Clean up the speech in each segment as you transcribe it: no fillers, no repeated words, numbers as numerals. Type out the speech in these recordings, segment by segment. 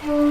Hello,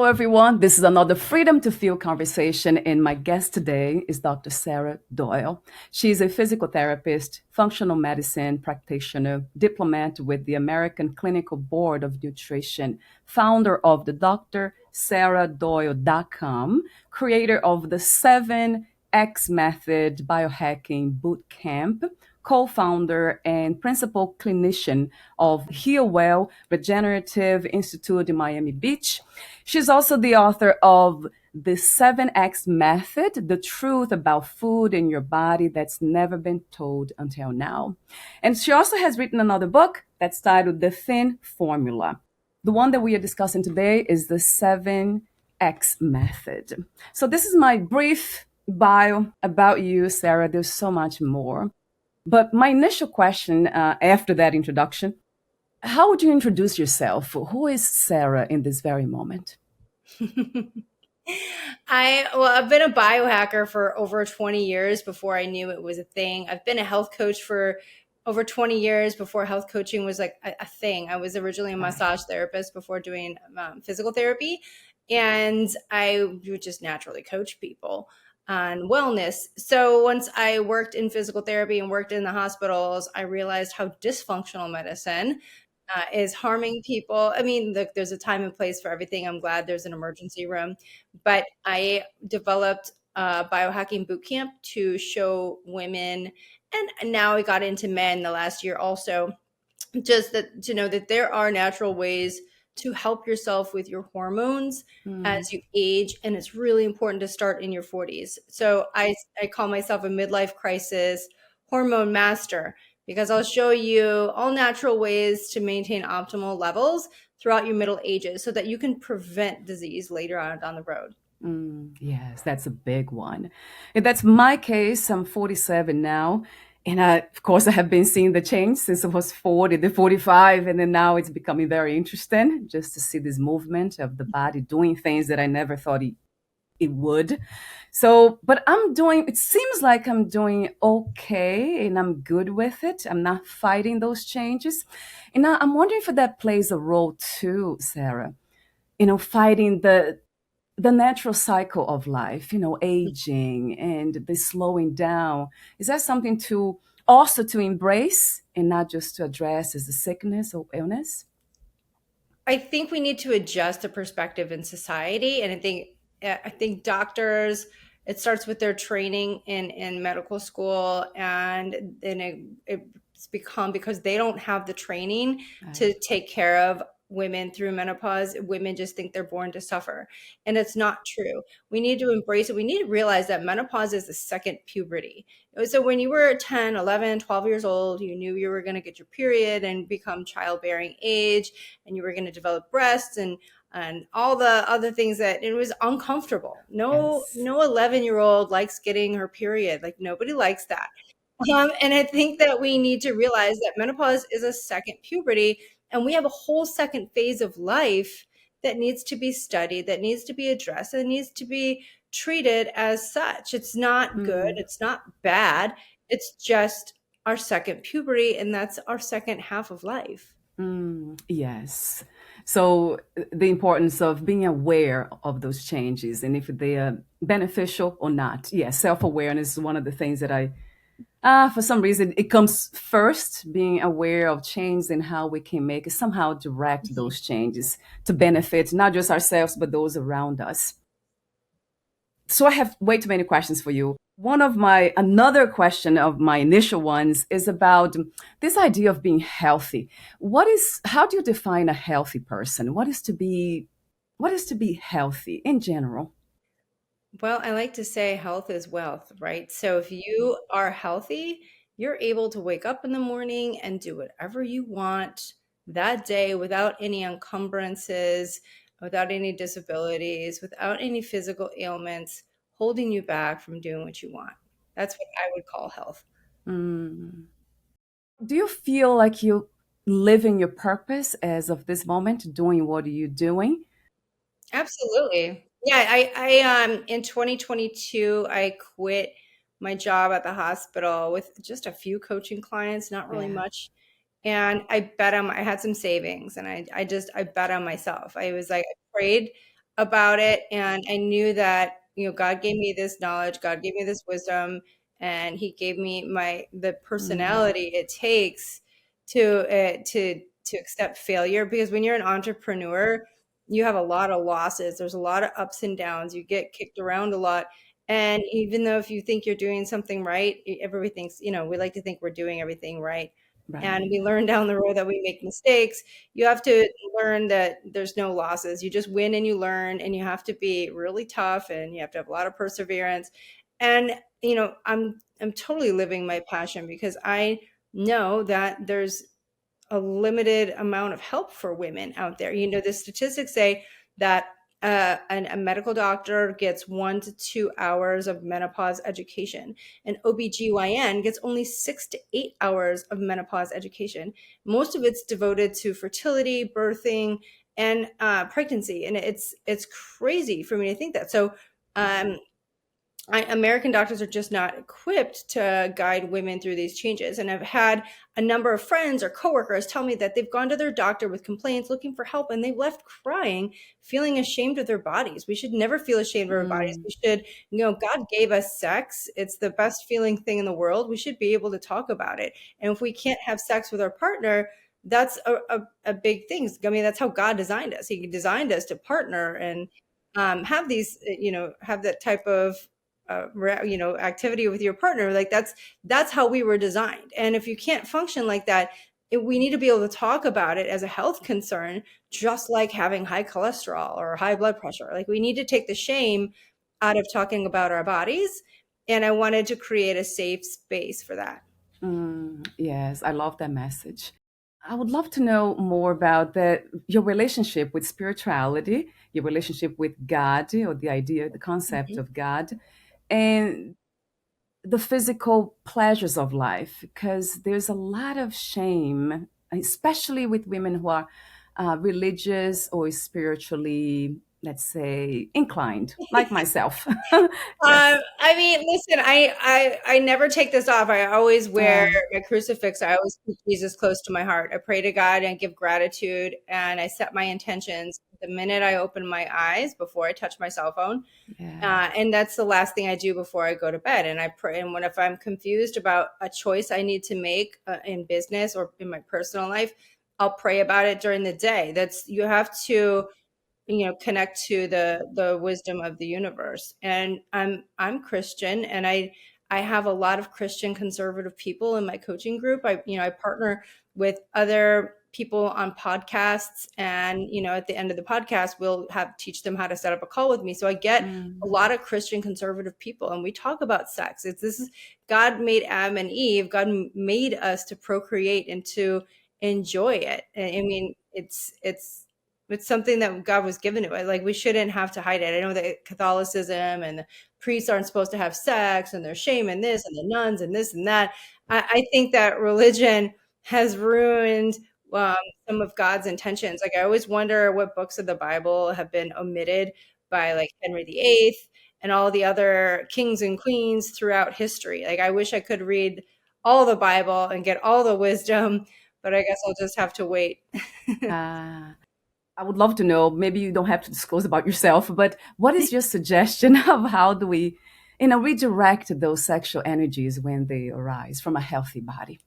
everyone. This is another Freedom to Feel conversation, and my guest today is Dr. Sarah Doyle. She's a physical therapist, functional medicine practitioner, diplomate with the American Clinical Board of Nutrition, founder of the DrSarahDoyle.com, creator of the 7X Method Biohacking Bootcamp, co-founder and principal clinician of Healwell Regenerative Institute in Miami Beach. She's also the author of the 7X Method, the truth about food in your body that's never been told until now. And she also has written another book that's titled The Thin Formula. The one that we are discussing today is the 7X Method. So this is my brief bio about you, Sarah. There's so much more. But my initial question after that introduction, how would you introduce yourself? Who is Sarah in this very moment? I've been a biohacker for over 20 years before I knew it was a thing. I've been a health coach for over 20 years before health coaching was like a thing. I was originally a massage therapist before doing physical therapy, and I would just naturally coach people on wellness. So once I worked in physical therapy and worked in the hospitals, I realized how dysfunctional medicine is harming people. I mean, look, there's a time and place for everything. I'm glad there's an emergency room, but I developed a biohacking bootcamp to show women, and now I got into men the last year also, just that to know that there are natural ways to help yourself with your hormones as you age, and it's really important to start in your 40s. So I call myself a midlife crisis hormone master, because I'll show you all natural ways to maintain optimal levels throughout your middle ages so that you can prevent disease later on down the road. Yes, that's a big one. And that's my case. I'm 47 now. And of course, I have been seeing the change since I was 40, the 45. And then now it's becoming very interesting just to see this movement of the body doing things that I never thought it would. So, but it seems like I'm doing okay and I'm good with it. I'm not fighting those changes. And I'm wondering if that plays a role too, Sarah, fighting the natural cycle of life, aging and the slowing down. Is that something to also to embrace and not just to address as a sickness or illness? I think we need to adjust the perspective in society, and I think doctors. It starts with their training in medical school, and then it's become because they don't have the training to take care of women through menopause. Women just think they're born to suffer, and it's not true. We need to embrace it. We need to realize that menopause is the second puberty. So when you were 10, 11, 12 years old, you knew you were going to get your period and become childbearing age, and you were going to develop breasts and all the other things that it was uncomfortable. No, Yes. no 11-year-old likes getting her period. Like nobody likes that. And I think that we need to realize that menopause is a second puberty, and we have a whole second phase of life that needs to be studied, that needs to be addressed, and needs to be treated as such. It's not good. It's not bad. It's just our second puberty, and that's our second half of life. Yes. So the importance of being aware of those changes and if they are beneficial or not. Yes, self-awareness is one of the things that for some reason, it comes first, being aware of change and how we can make it somehow direct Mhm. those changes to benefit not just ourselves, but those around us. So I have way too many questions for you. Another question of my initial ones is about this idea of being healthy. How do you define a healthy person? What is to be healthy in general? Well, I like to say health is wealth, right? So if you are healthy, you're able to wake up in the morning and do whatever you want that day without any encumbrances, without any disabilities, without any physical ailments holding you back from doing what you want. That's what I would call health. Mm. Do you feel like you living your purpose as of this moment, doing what you're doing? Absolutely. Yeah, I in 2022 I quit my job at the hospital with just a few coaching clients, not really Yeah. much. And I bet on I had some savings and I bet on myself. I was like I prayed about it and I knew that, God gave me this knowledge, God gave me this wisdom, and he gave me the Mm, personality it takes to accept failure because when you're an entrepreneur, you have a lot of losses. There's a lot of ups and downs. You get kicked around a lot. And even though if you think you're doing something right, everything's, we like to think we're doing everything right. And right. we learn down the road that we make mistakes. You have to learn that there's no losses. You just win and you learn, and you have to be really tough and you have to have a lot of perseverance. And, I'm totally living my passion because I know that there's a limited amount of help for women out there. The statistics say that a medical doctor gets 1 to 2 hours of menopause education. An OBGYN gets only 6 to 8 hours of menopause education. Most of it's devoted to fertility, birthing, and pregnancy. And it's crazy for me to think that. So um, American doctors are just not equipped to guide women through these changes. And I've had a number of friends or coworkers tell me that they've gone to their doctor with complaints, looking for help, and they've left crying, feeling ashamed of their bodies. We should never feel ashamed of our bodies. Mm, We should, God gave us sex. It's the best feeling thing in the world. We should be able to talk about it. And if we can't have sex with our partner, that's a big thing. I mean, that's how God designed us. He designed us to partner and have these, have that type of activity with your partner. Like that's how we were designed. And if you can't function like that, we need to be able to talk about it as a health concern, just like having high cholesterol or high blood pressure. Like we need to take the shame out of talking about our bodies. And I wanted to create a safe space for that. yes, I love that message. I would love to know more about your relationship with spirituality, your relationship with God, or the idea, the concept Mhm. of God, and the physical pleasures of life, because there's a lot of shame, especially with women who are religious or spiritually, let's say, inclined, like myself. Yes. I mean, listen, I never take this off. I always wear Uh, my crucifix. I always keep Jesus close to my heart. I pray to God and give gratitude, and I set my intentions the minute I open my eyes before I touch my cell phone. yeah. And that's the last thing I do before I go to bed. And I pray. And if I'm confused about a choice I need to make in business or in my personal life, I'll pray about it during the day. You have to connect to the wisdom of the universe. And I'm Christian, and I have a lot of Christian conservative people in my coaching group. I partner with other people on podcasts, and at the end of the podcast we'll have teach them how to set up a call with me. So I get a Mm, lot of Christian conservative people, and we talk about sex. This is God made Adam and Eve. God made us to procreate and to enjoy it. I mean, it's something that God was given to us. Like we shouldn't have to hide it. I know that Catholicism and the priests aren't supposed to have sex, and there's shame in this, and the nuns and this and that. I think that religion has ruined um, some of God's intentions. Like I always wonder what books of the Bible have been omitted by like Henry VIII and all the other kings and queens throughout history. Like I wish I could read all the Bible and get all the wisdom, but I guess I'll just have to wait. uh, I would love to know, maybe you don't have to disclose about yourself, but what is your suggestion of how do we, redirect those sexual energies when they arise from a healthy body?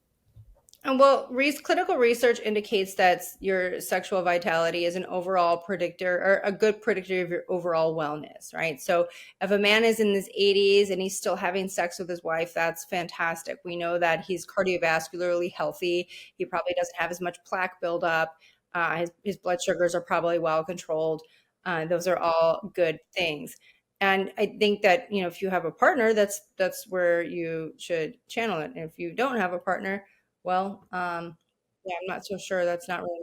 And well, clinical research indicates that your sexual vitality is an overall predictor or a good predictor of your overall wellness, right? So if a man is in his 80s and he's still having sex with his wife, that's fantastic. We know that he's cardiovascularly healthy. He probably doesn't have as much plaque buildup. His blood sugars are probably well controlled. Those are all good things. And I think that, if you have a partner, that's where you should channel it. And if you don't have a partner, well, yeah, I'm not so sure. That's not really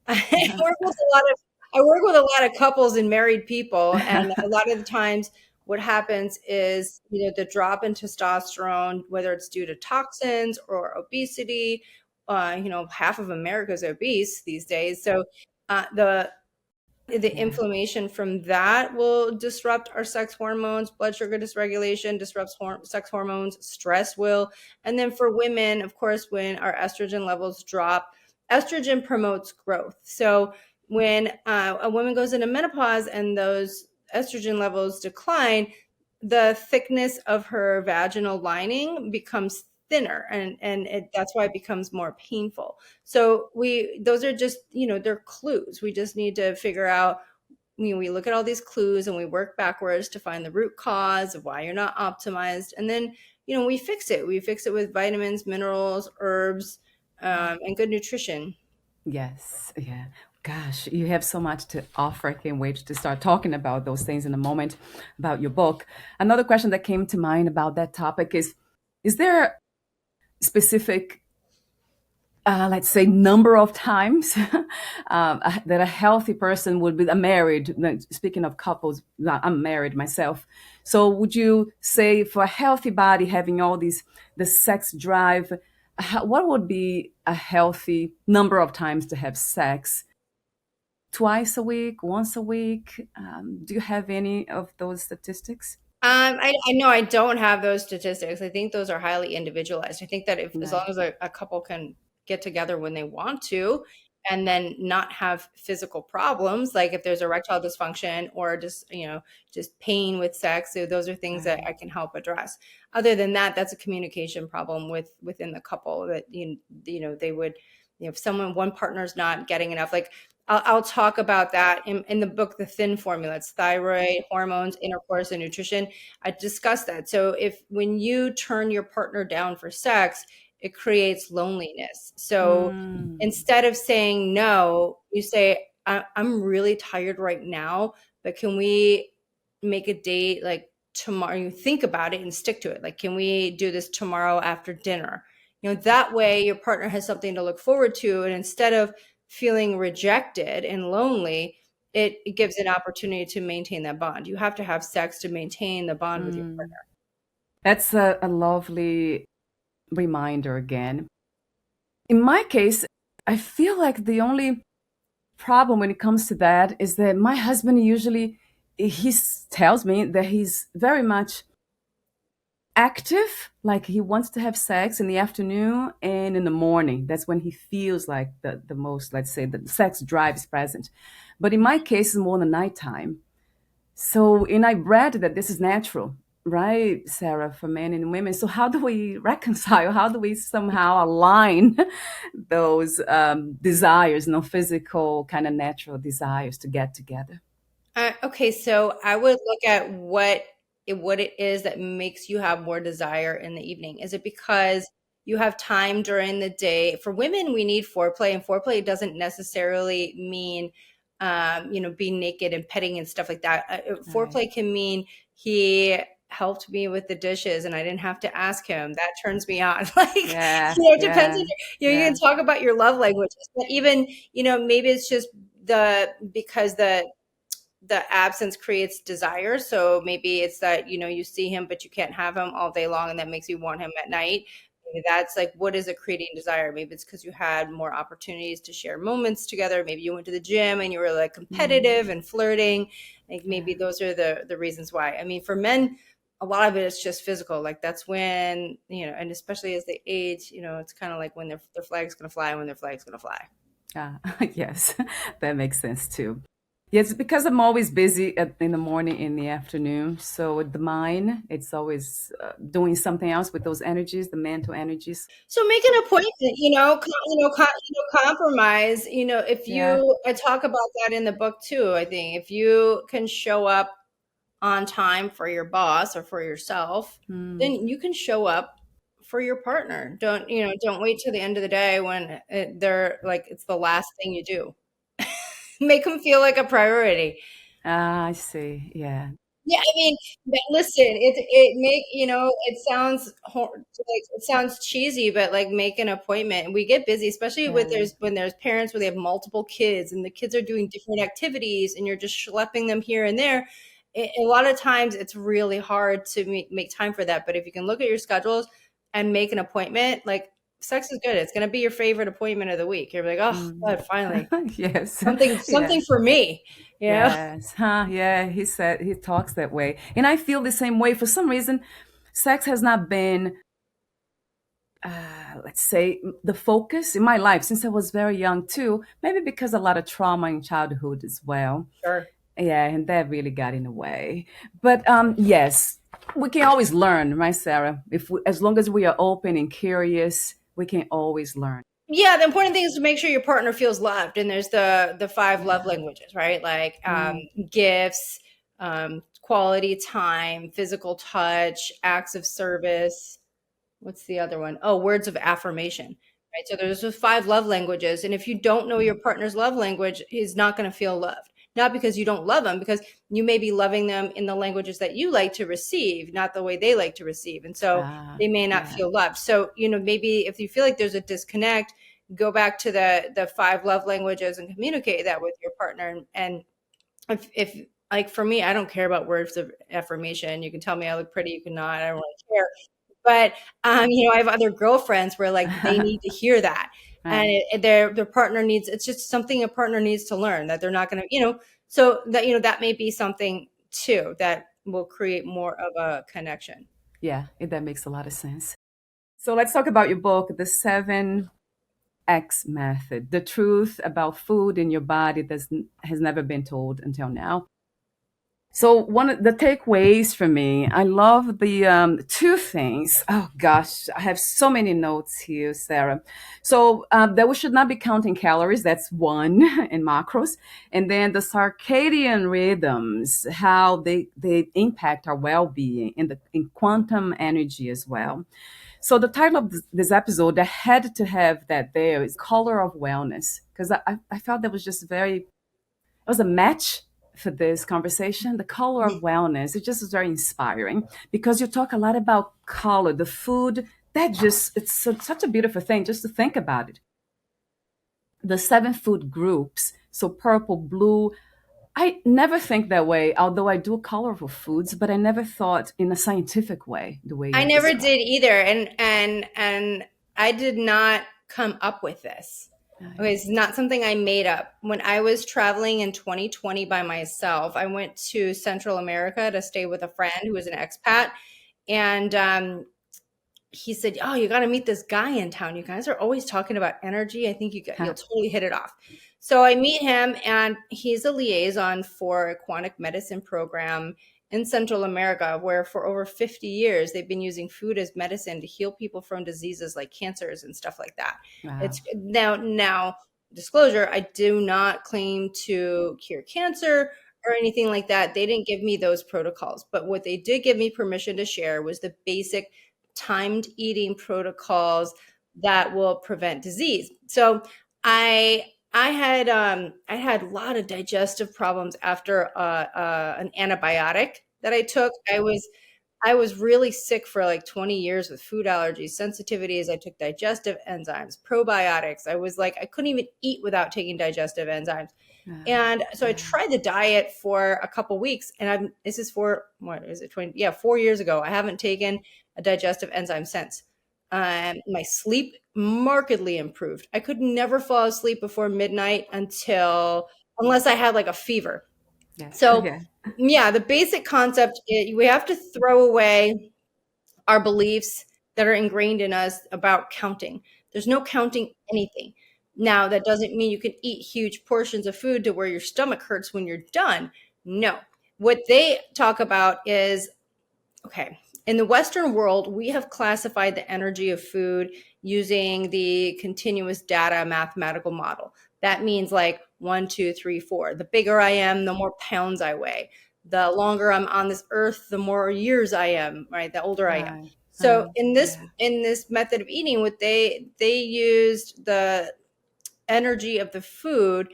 I work with a lot of I work with a lot of couples and married people, and a lot of the times what happens is, the drop in testosterone, whether it's due to toxins or obesity, half of America is obese these days. So the Yeah. inflammation from that will disrupt our sex hormones. Blood sugar dysregulation disrupts sex hormones. Stress will. And then for women, of course, when our estrogen levels drop, estrogen promotes growth. So when a woman goes into menopause and those estrogen levels decline, the thickness of her vaginal lining becomes thinner, and that's why it becomes more painful. So those are just, they're clues. We just need to figure out, we look at all these clues and we work backwards to find the root cause of why you're not optimized. And then, we fix it. We fix it with vitamins, minerals, herbs, and good nutrition. Yes. Yeah. Gosh, you have so much to offer. I can't wait to start talking about those things in a moment about your book. Another question that came to mind about that topic is there specific, let's say, number of times that a healthy person would be married? Speaking of couples, I'm married myself. So would you say for a healthy body having all the sex drive, what would be a healthy number of times to have sex? Twice a week, once a week? Do you have any of those statistics? I know I don't have those statistics. I think those are highly individualized. I think that if, as long Right. as a couple can get together when they want to, and then not have physical problems, like if there's erectile dysfunction or just pain with sex, so those are things that Right. I can help address. Other than that, that's a communication problem within the couple that, they would, if one partner's not getting enough, like I'll talk about that in the book, The Thin Formula. It's thyroid, hormones, intercourse, and nutrition. I discussed that. So when you turn your partner down for sex, it creates loneliness. So Mm. instead of saying no, you say, I'm really tired right now, but can we make a date like tomorrow? You think about it and stick to it. Like, can we do this tomorrow after dinner? That way your partner has something to look forward to. And instead of feeling rejected and lonely, it gives an opportunity to maintain that bond. You have to have sex to maintain the bond with your Mm. partner. That's a lovely reminder again. In my case, I feel like the only problem when it comes to that is that my husband usually tells me that he's very much active, like he wants to have sex in the afternoon and in the morning. That's when he feels like the most, let's say, the sex drive is present. But in my case, it's more the nighttime. So, and I read that this is natural, right, Sarah, for men and women. So, how do we reconcile? How do we somehow align those desires, physical, kind of natural desires to get together? Okay, so I would look at what it is that makes you have more desire in the evening. Is it because you have time during the day? For women, we need foreplay, and foreplay doesn't necessarily mean, being naked and petting and stuff like that. Right. Foreplay can mean he helped me with the dishes and I didn't have to ask him. That turns me on. Like, Yeah, it depends yeah, on you yeah. can talk about your love languages, but even, maybe it's just because the absence creates desire. So maybe it's that, you see him, but you can't have him all day long. And that makes you want him at night. Maybe that's like, what is it creating desire? Maybe it's because you had more opportunities to share moments together. Maybe you went to the gym and you were like Mm, competitive and flirting. Like maybe yeah. those are the reasons why. I mean, for men, a lot of it is just physical. Like that's when, and especially as they age, it's kind of like when their flag's going to fly and when their flag's going to fly. Yes, that makes sense too. Yes, because I'm always busy in the morning, in the afternoon. So with the mind, it's always doing something else with those energies, the mental energies. So make an appointment, compromise, if Yeah. I talk about that in the book too, I think if you can show up on time for your boss or for yourself, Mm. then you can show up for your partner. Don't wait till the end of the day when they're like, it's the last thing you do. Make them feel like a priority. Ah, I see. Yeah. Yeah, I mean, but listen, it sounds like it sounds cheesy, but like make an appointment. We get busy, especially Yeah. when there's parents where they have multiple kids and the kids are doing different activities and you're just schlepping them here and there. a lot of times it's really hard to make time for that. But if you can look at your schedules and make an appointment, like sex is good. It's going to be your favorite appointment of the week. You're like, oh, God, finally Yes. something Yes. for me, you know? Yes. Huh. Yeah. He talks that way. And I feel the same way. For some reason, sex has not been, let's say, the focus in my life since I was very young, too. Maybe because a lot of trauma in childhood as well. Sure. Yeah. And that really got in the way. But yes, we can always learn, right, Sarah? As long as we are open and curious, we can always learn. Yeah, the important thing is to make sure your partner feels loved. And there's the five love Yeah. languages, right? Like Mm. gifts, quality time, physical touch, acts of service. What's the other one? Oh, words of affirmation, right? So there's the five love languages. And if you don't know your partner's love language, he's not going to feel loved. Not because you don't love them, because you may be loving them in the languages that you like to receive, not the way they like to receive. And so they may not Yeah. feel loved. So, maybe if you feel like there's a disconnect, go back to the five love languages and communicate that with your partner. And if like for me, I don't care about words of affirmation. You can tell me I look pretty, you can not, I don't really care. But I have other girlfriends where like they need to hear that, and Right. their partner needs. It's just something a partner needs to learn that they're not going to, so that that may be something too that will create more of a connection. Yeah, that makes a lot of sense. So let's talk about your book, The 7X Method, the truth about food in your body that has never been told until now. So one of the takeaways for me, I love the two things. Oh gosh, I have so many notes here, Sarah. So that we should not be counting calories. That's one, and macros, and then the circadian rhythms, how they impact our well-being, and in quantum energy as well. So the title of this episode, I had to have that there, is Color of Wellness, because I felt that was just very, it was a match for this conversation. The color of wellness, it just is very inspiring because you talk a lot about color, the food. That just, it's such a beautiful thing just to think about it. The seven food groups, so purple, blue. I never think that way, although I do colorful foods, but I never thought in a scientific way, the way I you never describe. did either, and I did not come up with this. Okay, it's not something I made up. When I was traveling in 2020 by myself, I went to Central America to stay with a friend who was an expat, and he said, "Oh, you got to meet this guy in town. You guys are always talking about energy. I think you'll totally hit it off." So I meet him, and he's a liaison for a quantic medicine program in Central America, where for over 50 years they've been using food as medicine to heal people from diseases like cancers and stuff like that. Wow. It's now disclosure, I do not claim to cure cancer or anything like that. They didn't give me those protocols, but what they did give me permission to share was the basic timed eating protocols that will prevent disease. So I had a lot of digestive problems after an antibiotic that I took. I was really sick for like 20 years with food allergies, sensitivities. I took digestive enzymes, probiotics. I was like, I couldn't even eat without taking digestive enzymes. And so I tried the diet for a couple weeks, and this is for, what is it, 20? Yeah, 4 years ago. I haven't taken a digestive enzyme since. My sleep markedly improved. I could never fall asleep before midnight unless I had like a fever. Yeah. So Yeah. yeah, the basic concept is we have to throw away our beliefs that are ingrained in us about counting. There's no counting anything. Now, that doesn't mean you can eat huge portions of food to where your stomach hurts when you're done. No. What they talk about is, okay, in the Western world, we have classified the energy of food using the continuous data mathematical model. That means like 1, 2, 3, 4. The bigger I am, the more pounds I weigh. The longer I'm on this earth, the more years I am, right? The older I am. Right. So Right. in this Yeah. in this method of eating, what they used the energy of the food.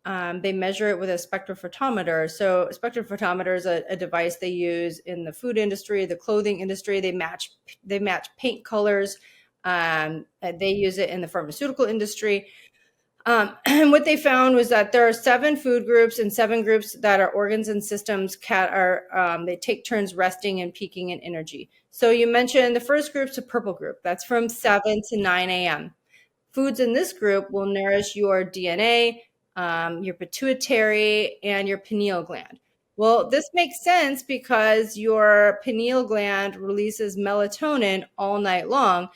They measure it with a spectrophotometer. So a spectrophotometer is a device they use in the food industry, the clothing industry. They match paint colors. They use it in the pharmaceutical industry. And what they found was that there are 7 food groups and 7 groups that are organs and systems they take turns resting and peaking in energy. So you mentioned the first group's a purple group. That's from 7 to 9 a.m. Foods in this group will nourish your DNA, your pituitary, and your pineal gland. Well, this makes sense because your pineal gland releases melatonin all night long.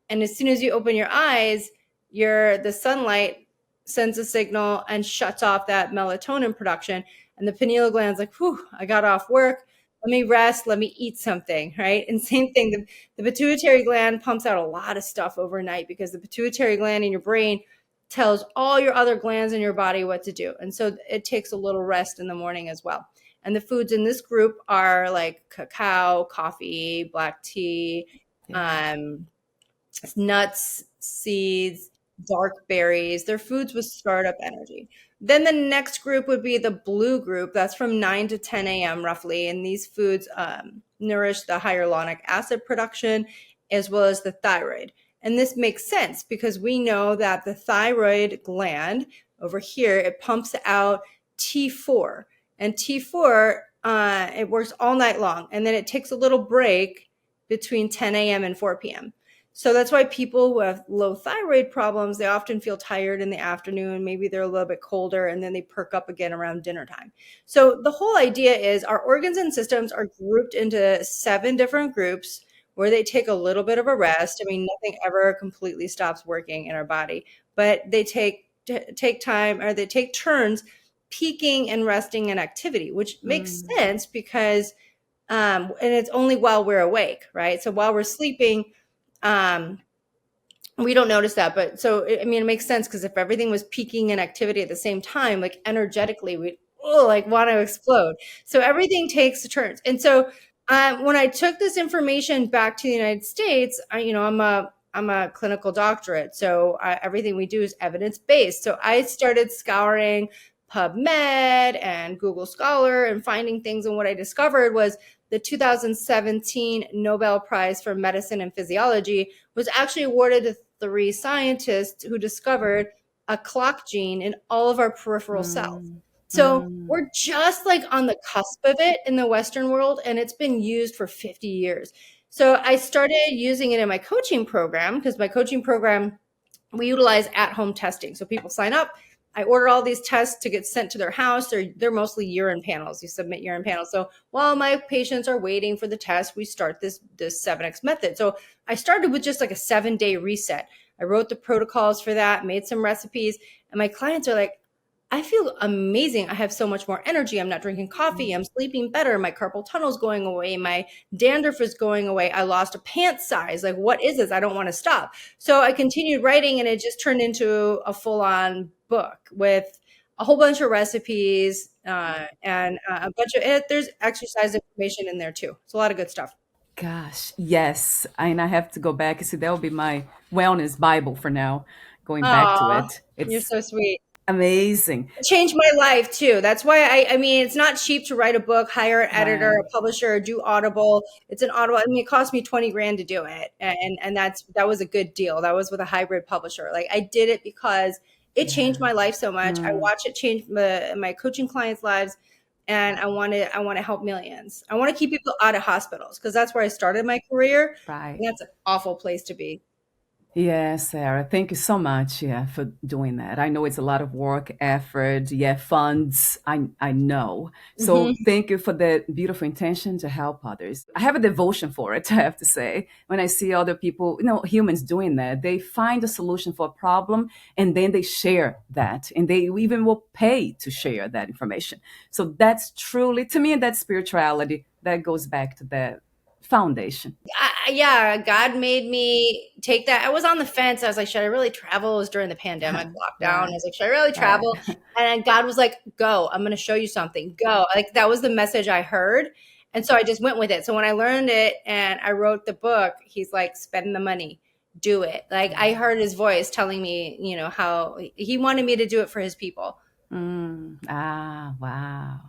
And as soon as you open your eyes, the sunlight sends a signal and shuts off that melatonin production. And the pineal gland's like, whew, I got off work. Let me rest. Let me eat something, right? And same thing, the pituitary gland pumps out a lot of stuff overnight because the pituitary gland in your brain tells all your other glands in your body what to do. And so it takes a little rest in the morning as well. And the foods in this group are like cacao, coffee, black tea, nuts, seeds, dark berries. They're foods with startup energy. Then the next group would be the blue group. That's from 9 to 10 a.m. roughly. And these foods nourish the hyaluronic acid production as well as the thyroid. And this makes sense because we know that the thyroid gland over here, it pumps out T4. And T4, it works all night long. And then it takes a little break between 10 a.m. and 4 p.m. So that's why people who have low thyroid problems, they often feel tired in the afternoon. Maybe they're a little bit colder and then they perk up again around dinner time. So the whole idea is our organs and systems are grouped into 7 different groups where they take a little bit of a rest. I mean, nothing ever completely stops working in our body, but they take time, or they take turns peaking and resting in activity, which makes sense because, and it's only while we're awake, right? So while we're sleeping, we don't notice that, but so, I mean, it makes sense because if everything was peaking in activity at the same time, like energetically, we'd like want to explode. So everything takes turns. And so when I took this information back to the United States, I'm a clinical doctorate. So everything we do is evidence-based. So I started scouring PubMed and Google Scholar and finding things. And what I discovered was the 2017 Nobel Prize for Medicine and Physiology was actually awarded to 3 scientists who discovered a clock gene in all of our peripheral cells. So we're just like on the cusp of it in the Western world, and it's been used for 50 years. So I started using it in my coaching program because my coaching program, we utilize at-home testing. So people sign up. I order all these tests to get sent to their house. They're mostly urine panels. You submit urine panels. So while my patients are waiting for the test, we start this 7X method. So I started with just like a 7-day reset. I wrote the protocols for that, made some recipes, and my clients are like, I feel amazing. I have so much more energy. I'm not drinking coffee. I'm sleeping better. My carpal tunnel's going away. My dandruff is going away. I lost a pant size. Like, what is this? I don't want to stop. So I continued writing, and it just turned into a full-on book with a whole bunch of recipes and a bunch of there's exercise information in there too. It's a lot of good stuff. Gosh, yes. And I have to go back and see that will be my wellness Bible for now, going back to Aw, it. you're It's so sweet. amazing. It changed my life too. That's why I mean, it's not cheap to write a book, hire an editor, Right. a publisher, do Audible. It's an Audible. I mean, it cost me 20 grand to do it. And that was a good deal. That was with a hybrid publisher. Like I did it because it changed Yeah. my life so much. I watch it change my coaching clients' lives. And I want to help millions. I want to keep people out of hospitals because that's where I started my career. Right. And that's an awful place to be. Yeah, Sarah, thank you so much, yeah, for doing that. I know it's a lot of work, effort, yeah, funds. I know. So Hmm. thank you for the beautiful intention to help others. I have a devotion for it, I have to say. When I see other people, humans doing that, they find a solution for a problem and then they share that, and they even will pay to share that information. So that's truly, to me, that's spirituality. That goes back to the foundation. Yeah, God made me take that. I was on the fence. I was like, should I really travel? It was during the pandemic lockdown. I Right, was like, should I really right. travel? And then God was like, go, I'm going to show you something. Go. Like that was the message I heard. And so I just went with it. So when I learned it and I wrote the book, he's like, spend the money, do it. Like I heard his voice telling me, how he wanted me to do it for his people. Wow.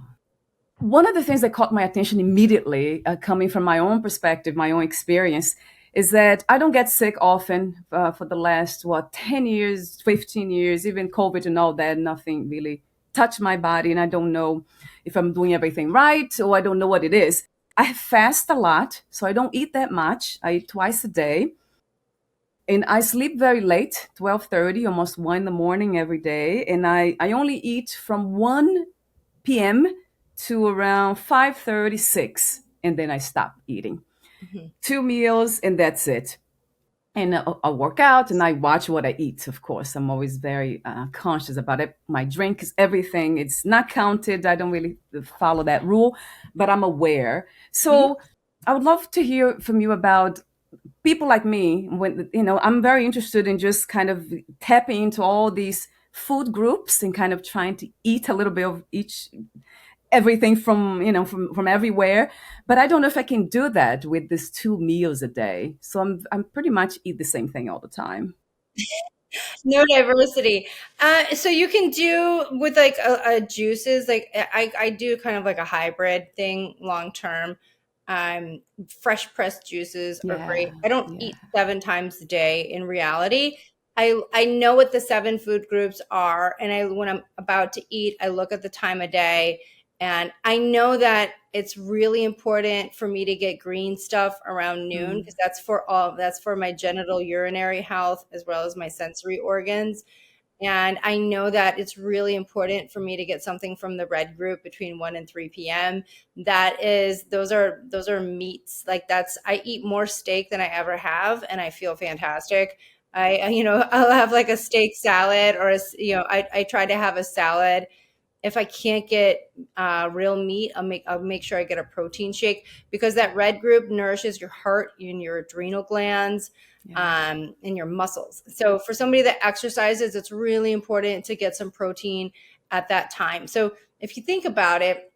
One of the things that caught my attention immediately, coming from my own perspective, my own experience, is that I don't get sick often for the last, 10 years, 15 years, even COVID and all that, nothing really touched my body. And I don't know if I'm doing everything right, or I don't know what it is. I fast a lot, so I don't eat that much. I eat twice a day. And I sleep very late, 12:30, almost 1 in the morning every day. And I only eat from 1 p.m. to around 5:36, and then I stop eating. Mhm. 2 meals, and that's it. And I work out and I watch what I eat, of course. I'm always very conscious about it. My drink is everything. It's not counted. I don't really follow that rule, but I'm aware. Mhm. So I would love to hear from you about people like me. When, I'm very interested in just kind of tapping into all these food groups and kind of trying to eat a little bit of each, everything from, from everywhere. But I don't know if I can do that with this 2 meals a day. So I'm pretty much eat the same thing all the time. No diversity. So you can do with like a juices, like I do kind of like a hybrid thing long term. Fresh pressed juices are Yeah, great. I don't yeah. eat 7 times a day in reality. I know what the 7 food groups are, and when I'm about to eat, I look at the time of day, and I know that it's really important for me to get green stuff around noon Mm, because that's for my genital urinary health as well as my sensory organs. And I know that it's really important for me to get something from the red group between 1 and 3 p.m. Those are meats. Like I eat more steak than I ever have, and I feel fantastic. I'll have like a steak salad or I try to have a salad. If I can't get real meat, I'll make sure I get a protein shake because that red group nourishes your heart and your adrenal glands, yeah. and your muscles. So for somebody that exercises, it's really important to get some protein at that time. So if you think about it,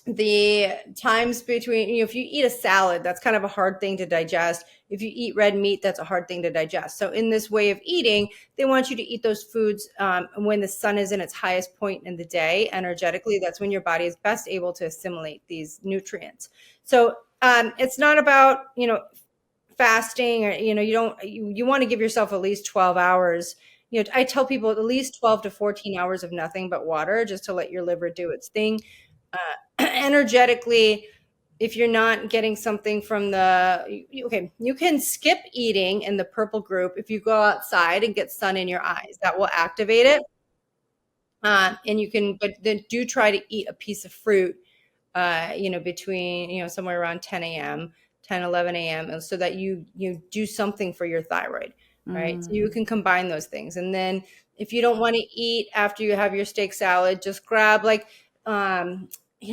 the times between, if you eat a salad, that's kind of a hard thing to digest. If you eat red meat, that's a hard thing to digest. So in this way of eating, they want you to eat those foods when the sun is in its highest point in the day energetically. That's when your body is best able to assimilate these nutrients. So it's not about fasting, or you want to give yourself at least 12 hours. I tell people at least 12 to 14 hours of nothing but water, just to let your liver do its thing. Energetically, if you're not getting something from okay, you can skip eating in the purple group if you go outside and get sun in your eyes. That will activate it. And you can, but then do try to eat a piece of fruit, between, somewhere around 10 a.m., 10, 11 a.m., and so that you do something for your thyroid, right? So you Mm, can combine those things. And then if you don't want to eat after you have your steak salad, just grab like,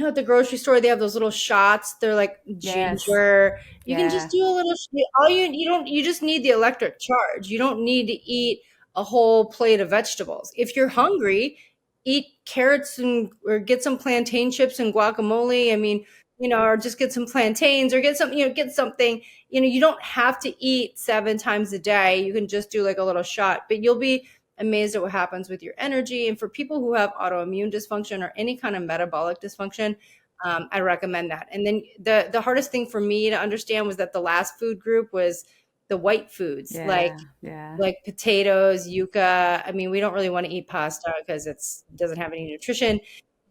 at the grocery store, they have those little shots. They're like yes. ginger. You can just Yeah. do a little, you just need the electric charge. You don't need to eat a whole plate of vegetables. If you're hungry, eat carrots or get some plantain chips and guacamole. I mean, or just get some plantains or get some, get something. You don't have to eat 7 times a day. You can just do like a little shot, but you'll be amazed at what happens with your energy. And for people who have autoimmune dysfunction or any kind of metabolic dysfunction, I recommend that. And then the hardest thing for me to understand was that the last food group was the white foods, Yeah. Yeah. like potatoes, yuca. I mean, we don't really want to eat pasta because it doesn't have any nutrition.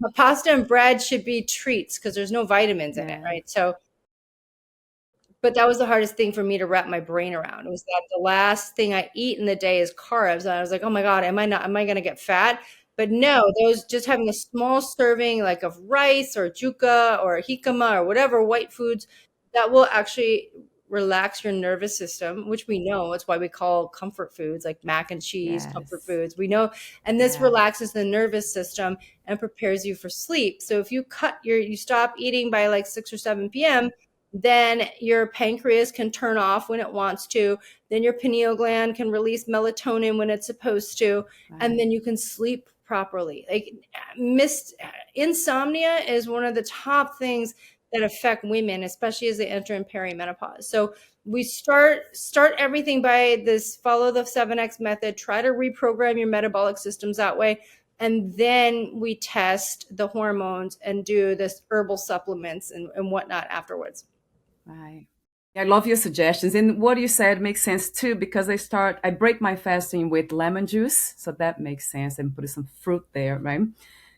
But pasta and bread should be treats because there's no vitamins in it, Yeah. right? So, but that was the hardest thing for me to wrap my brain around, was that the last thing I eat in the day is carbs. And I was like, oh my God, am I going to get fat? But no, those, just having a small serving like of rice or juca or jicama or whatever white foods, that will actually relax your nervous system, which we know it's why we call comfort foods like mac and cheese comfort Yes. foods. We know, and this Yeah. relaxes the nervous system and prepares you for sleep. So if you stop eating by like 6 or 7 p.m., then your pancreas can turn off when it wants to. Then your pineal gland can release melatonin when it's supposed to. And Right. then you can sleep properly. Like missed insomnia is one of the top things that affect women, especially as they enter in perimenopause. So we start everything by this, follow the 7X method, try to reprogram your metabolic systems that way. And then we test the hormones and do this herbal supplements and whatnot afterwards. Right. I love your suggestions. And what you said makes sense too, because I break my fasting with lemon juice. So that makes sense. And put some fruit there, right?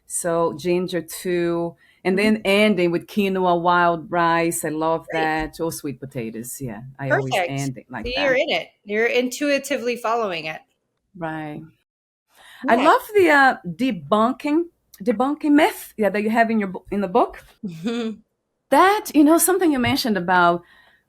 So ginger too. And Mhm. then ending with quinoa, wild rice. I love Great. that. Or sweet potatoes. Yeah. I always Perfect. end it like See, you're that. in it. You're intuitively following it. Right. I Yeah. love the debunking myth, yeah, that you have in in the book. That, something you mentioned about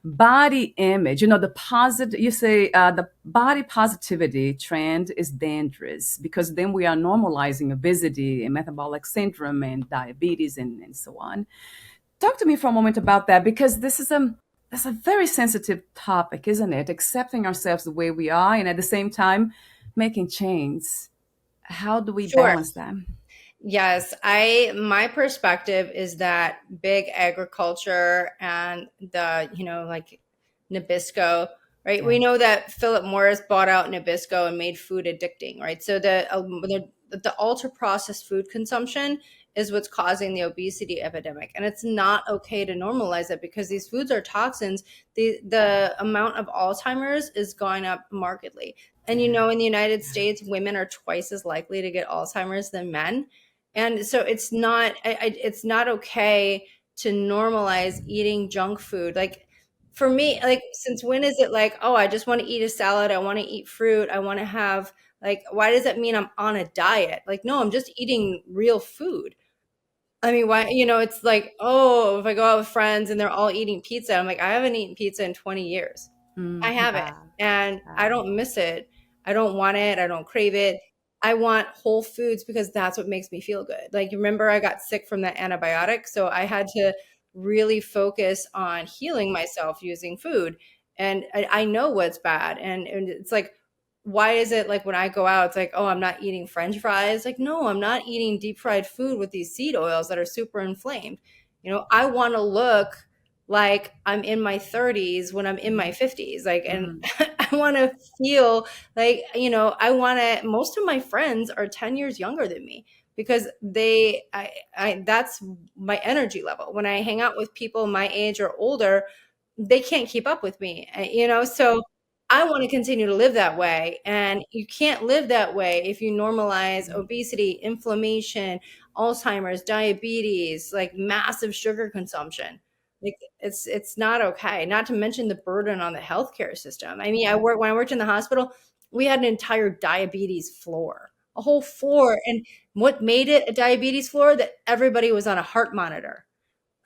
body image, the positive, you say the body positivity trend is dangerous because then we are normalizing obesity and metabolic syndrome and diabetes and so on. Talk to me for a moment about that, because that's a very sensitive topic, isn't it? Accepting ourselves the way we are and at the same time making change. How do we Sure. balance that? Yes, my perspective is that big agriculture and like Nabisco, right? Yeah. We know that Philip Morris bought out Nabisco and made food addicting, right? So the ultra processed food consumption is what's causing the obesity epidemic, and it's not okay to normalize it because these foods are toxins. The amount of Alzheimer's is going up markedly. And in the United States, women are twice as likely to get Alzheimer's than men, and so it's not okay to normalize eating junk food. Like for me, like since when is it like, oh, I just want to eat a salad, I want to eat fruit, I want to have, like, why does that mean I'm on a diet? Like, no, I'm just eating real food. I mean, why, it's like, oh, if I go out with friends and they're all eating pizza, I'm like, I haven't eaten pizza in 20 years. I haven't. Ah, And I ah, don't miss it. I don't want it. I don't crave it. I want whole foods because that's what makes me feel good. Like, remember, I got sick from that antibiotic. So I had to really focus on healing myself using food. And I know what's bad. And it's like, why is it like when I go out, it's like, oh, I'm not eating French fries? Like, no, I'm not eating deep fried food with these seed oils that are super inflamed. I want to look like I'm in my 30s when I'm in my 50s. Like, and mm, I want to feel like, most of my friends are 10 years younger than me because that's my energy level. When I hang out with people my age or older, they can't keep up with me, so I want to continue to live that way. And you can't live that way if you normalize obesity, inflammation, Alzheimer's, diabetes, like massive sugar consumption. Like it's not okay. Not to mention the burden on the healthcare system. I mean, when I worked in the hospital, we had an entire diabetes floor, a whole floor. And what made it a diabetes floor? That everybody was on a heart monitor.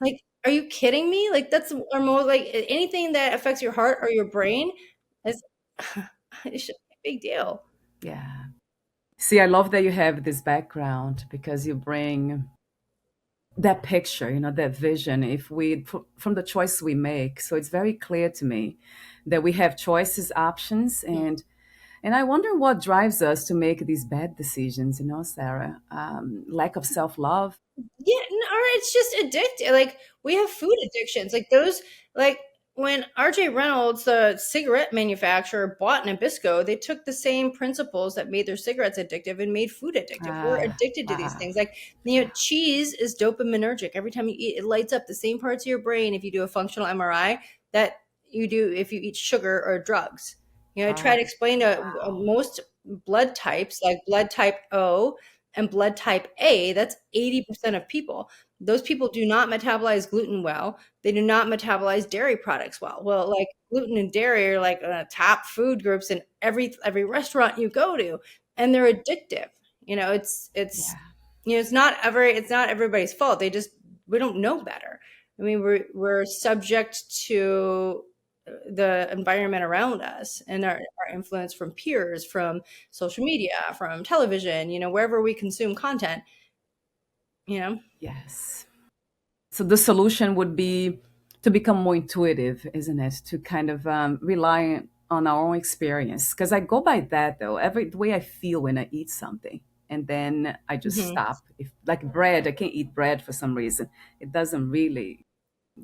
Like, are you kidding me? Like, that's or more like anything that affects your heart or your brain is it should be a big deal. yeah. See, I love that you have this background because you bring that picture, that vision. If from the choice we make, so it's very clear to me that we have choices, options, and I wonder what drives us to make these bad decisions. Sarah, lack of self love. Yeah, or it's just addictive. Like we have food addictions. Like those, like when RJ Reynolds, the cigarette manufacturer, bought Nabisco, they took the same principles that made their cigarettes addictive and made food addictive. We're Ah, addicted to these ah, things. Like, yeah, cheese is dopaminergic. Every time you eat, it lights up the same parts of your brain if you do a functional MRI that you do if you eat sugar or drugs. I try to right. explain to Wow. most blood types, like blood type O and blood type A, that's 80% of people. Those people do not metabolize gluten well. They do not metabolize dairy products well. Well, like gluten and dairy are like top food groups in every restaurant you go to, and they're addictive. Yeah. It's not everybody's fault. We don't know better. I mean, we're subject to the environment around us and our influence from peers, from social media, from television, wherever we consume content, you know? Yes. So the solution would be to become more intuitive, isn't it? To kind of rely on our own experience. Because I go by that though. The way I feel when I eat something, and then I just Mhm. stop. If like bread, I can't eat bread for some reason. It doesn't really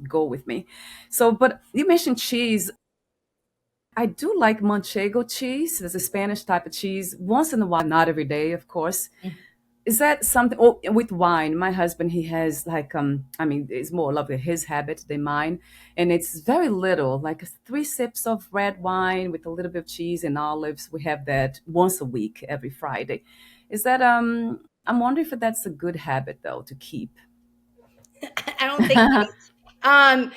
go with me. So, but you mentioned cheese. I do like manchego cheese. There's a Spanish type of cheese. Once in a while, not every day, of course. Is that something? Oh, with wine, my husband, he has like I mean, it's more lovely his habit than mine, and it's very little, like 3 sips of red wine with a little bit of cheese and olives. We have that once a week, every Friday. Is that I'm wondering if that's a good habit though to keep. I don't think um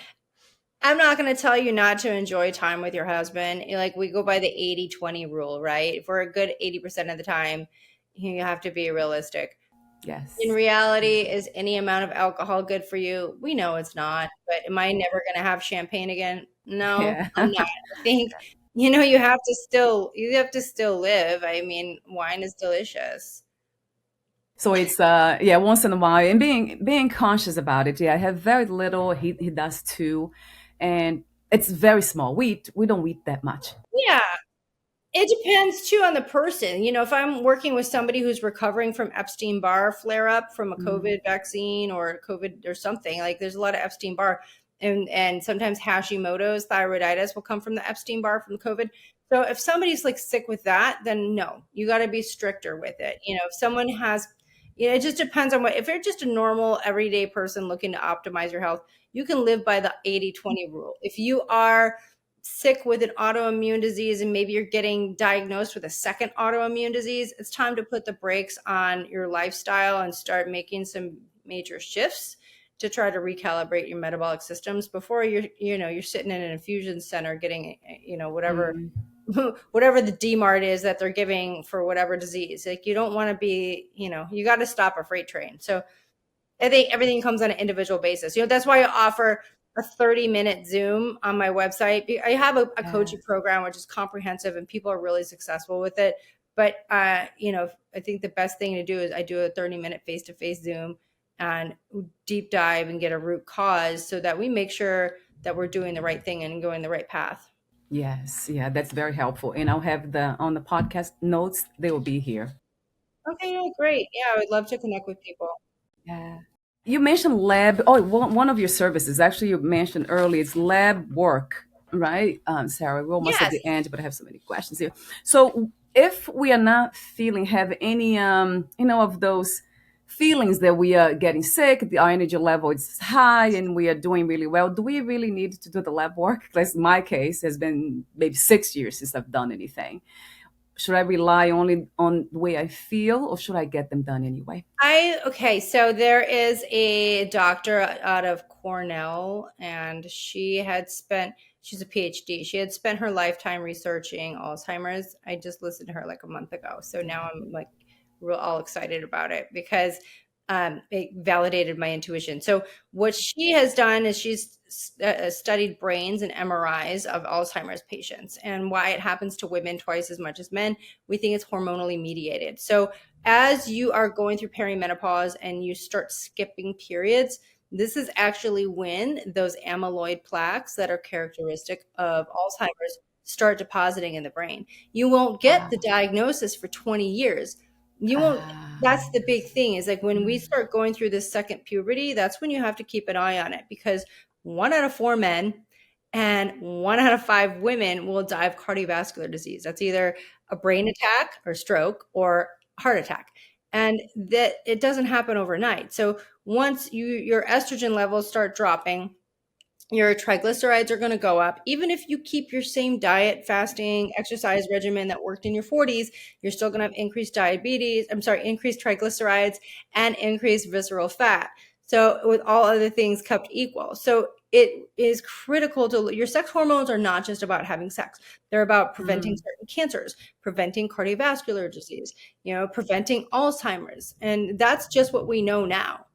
I'm not going to tell you not to enjoy time with your husband. Like we go by the 80-20 rule, right? For a good 80% of the time, you have to be realistic. In Yes. reality, is any amount of alcohol good for you? We know it's not, but am I never going to have champagne again? No, Yeah. I'm not. I think, you have to still live. I mean, wine is delicious. So it's yeah, once in a while, and being conscious about it. Yeah, I have very little. He does too, and it's very small. We don't eat that much. Yeah. It depends too on the person. If I'm working with somebody who's recovering from Epstein-Barr flare-up from a Mm. COVID vaccine or COVID or something, like there's a lot of Epstein-Barr and sometimes Hashimoto's thyroiditis will come from the Epstein-Barr from COVID. So if somebody's like sick with that, then no, you got to be stricter with it. If someone has, it just depends on if you're just a normal everyday person looking to optimize your health, you can live by the 80-20 rule. If you are sick with an autoimmune disease and maybe you're getting diagnosed with a second autoimmune disease, it's time to put the brakes on your lifestyle and start making some major shifts to try to recalibrate your metabolic systems before you're sitting in an infusion center getting whatever Mm. whatever the DMARD is that they're giving for whatever disease. Like you don't want to be, you got to stop a freight train. So I think everything comes on an individual basis. That's why I offer a 30-minute Zoom on my website. I have a Yeah. coaching program, which is comprehensive and people are really successful with it. But, I think the best thing to do is I do a 30-minute face-to-face Zoom and deep dive and get a root cause so that we make sure that we're doing the right thing and going the right path. Yes. Yeah, that's very helpful. And I'll have the on the podcast notes. They will be here. Okay, yeah, great. Yeah, I would love to connect with people. Yeah. You mentioned lab. Oh, one of your services, actually, you mentioned earlier, it's lab work, right? Sarah, we're almost at Yes. the end, but I have so many questions here. So, if we are not have any, of those feelings that we are getting sick, our energy level is high, and we are doing really well, do we really need to do the lab work? Because my case has been maybe 6 years since I've done anything. Should I rely only on the way I feel, or should I get them done anyway? Okay, so there is a doctor out of Cornell, and she's a PhD. She had spent her lifetime researching Alzheimer's. I just listened to her like a month ago. So now I'm like real all excited about it because it validated my intuition. So what she has done is she's studied brains and MRIs of Alzheimer's patients and why it happens to women twice as much as men. We think it's hormonally mediated. So as you are going through perimenopause and you start skipping periods, this is actually when those amyloid plaques that are characteristic of Alzheimer's start depositing in the brain. You won't get Ah, the diagnosis for 20 years. You won't. ah, That's the big thing is like when we start going through this second puberty, that's when you have to keep an eye on it because 1 out of 4 men and 1 out of 5 women will die of cardiovascular disease. That's either a brain attack or stroke or heart attack. And that it doesn't happen overnight. So once your estrogen levels start dropping, your triglycerides are going to go up. Even if you keep your same diet, fasting, exercise regimen that worked in your 40s, you're still going to have increased triglycerides and increased visceral fat. So with all other things kept equal. So it is critical to your sex hormones are not just about having sex. They're about preventing mm, certain cancers, preventing cardiovascular disease, preventing Alzheimer's. And that's just what we know now.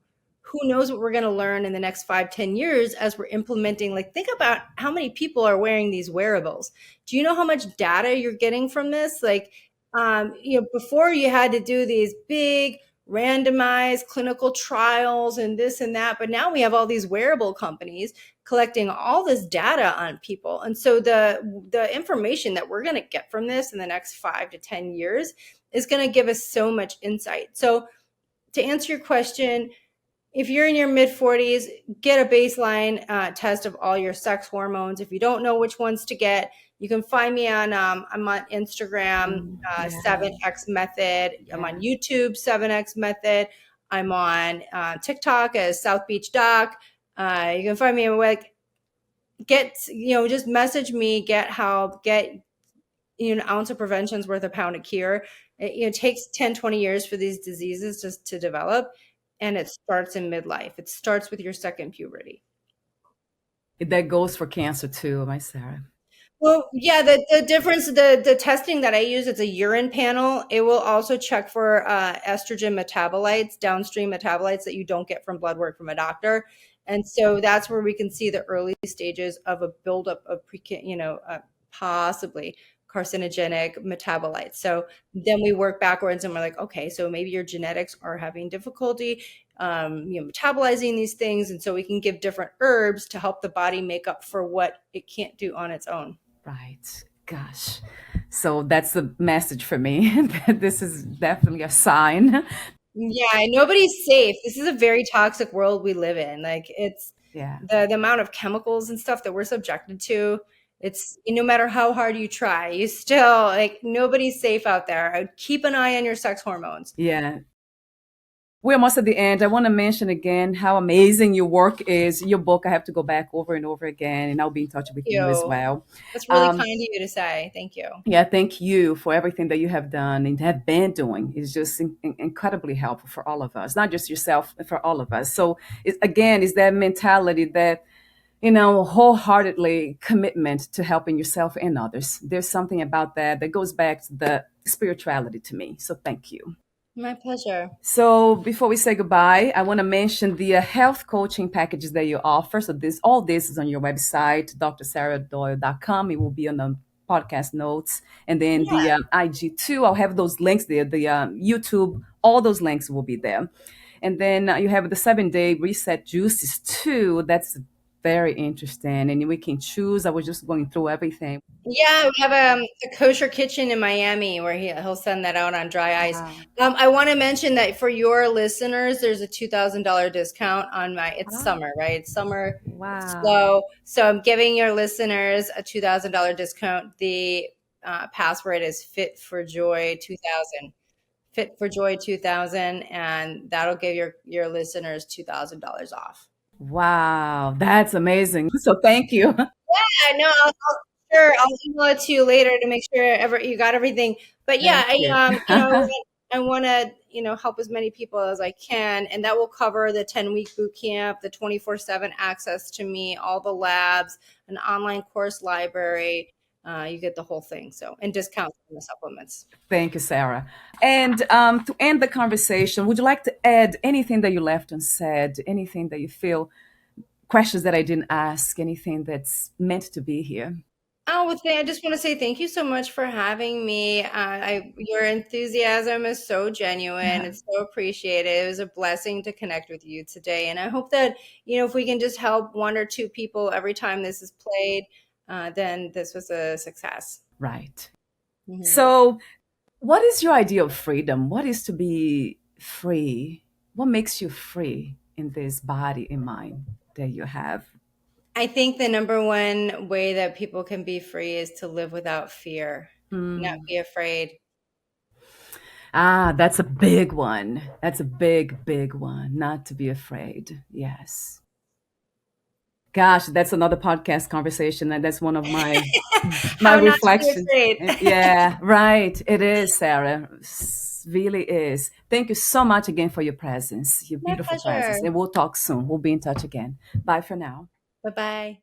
Who knows what we're going to learn in the next 5-10 years as we're implementing. Like, think about how many people are wearing these wearables. Do you know how much data you're getting from this? Like, before you had to do these big randomized clinical trials and this and that, but now we have all these wearable companies collecting all this data on people. And so the information that we're going to get from this in the next 5 to 10 years is going to give us so much insight. So to answer your question, if you're in your mid 40s, get a baseline test of all your sex hormones. If you don't know which ones to get, You can find me on, I'm on Instagram, Yeah, 7X Method. I'm on yeah. YouTube, 7X Method. I'm on TikTok as South Beach Doc. You can find me like, just message me, get help, get, an ounce of prevention is worth a pound of cure. It takes 10-20 years for these diseases just to develop. And it starts in midlife. It starts with your second puberty. That goes for cancer too, my Sarah. Well, yeah, the difference, the testing that I use, it's a urine panel. It will also check for estrogen metabolites, downstream metabolites that you don't get from blood work from a doctor. And so that's where we can see the early stages of a buildup of possibly carcinogenic metabolites. So then we work backwards and we're like, okay, so maybe your genetics are having difficulty metabolizing these things. And so we can give different herbs to help the body make up for what it can't do on its own. Right. Gosh. So that's a message for me that this is definitely a sign. Yeah, nobody's safe. This is a very toxic world we live in. Like, it's Yeah. the amount of chemicals and stuff that we're subjected to. It's, no matter how hard you try, you still, like, nobody's safe out there. Keep an eye on your sex hormones. Yeah. We're almost at the end. I want to mention again how amazing your work is. Your book, I have to go back over and over again, and I'll be in touch with you as You. well. That's really kind of you to say. Thank you. Yeah, thank you for everything that you have done and have been doing. It's just incredibly helpful for all of us, not just yourself, for all of us. So, again, it's that mentality that, wholeheartedly commitment to helping yourself and others. There's something about that goes back to the spirituality to me. So, thank you. My pleasure. So before we say goodbye, I want to mention the health coaching packages that you offer. So all this is on your website, drsarahdoyle.com. It will be on the podcast notes. And then the Yeah. IG too, I'll have those links there. The YouTube, all those links will be there. And then you have the 7-day reset juices too. That's very interesting. And we can choose. I was just going through everything. Yeah, we have a kosher kitchen in Miami where he'll send that out on dry ice. Wow. I want to mention that for your listeners, there's a $2,000 discount on it's Ah, summer, right? It's summer, it's wow. slow. So I'm giving your listeners a $2,000 discount. The password is Fit for Joy 2000, Fit for Joy 2000, and that'll give your listeners $2,000 off. Wow. That's amazing. So thank you. Yeah, no, sure, I'll email it to you later to make sure you got everything. But yeah, Thank you. I want to, help as many people as I can, and that will cover the 10-week boot camp, the 24/7 access to me, all the labs, an online course library. You get the whole thing. So, and discounts on the supplements. Thank you, Sarah. And to end the conversation, would you like to add anything that you left unsaid, anything that you feel, questions that I didn't ask, anything that's meant to be here? Oh, well, I just want to say thank you so much for having me. Your enthusiasm is so genuine. It's so appreciated. It was a blessing to connect with you today. And I hope that, if we can just help one or two people every time this is played, then this was a success. Right. Mhm. So, what is your idea of freedom? What is to be free? What makes you free in this body and mind that you have? I think the number one way that people can be free is to live without fear, not Mm. be afraid. Ah, that's a big one. That's a big, big one. Not to be afraid. Yes. Gosh, that's another podcast conversation, and that's one of my How not to be reflections. afraid. Yeah, right. It is, Sarah. Really is. Thank you so much again for your presence, your My beautiful pleasure. presence. And we'll talk soon. We'll be in touch again. Bye for now. Bye-bye.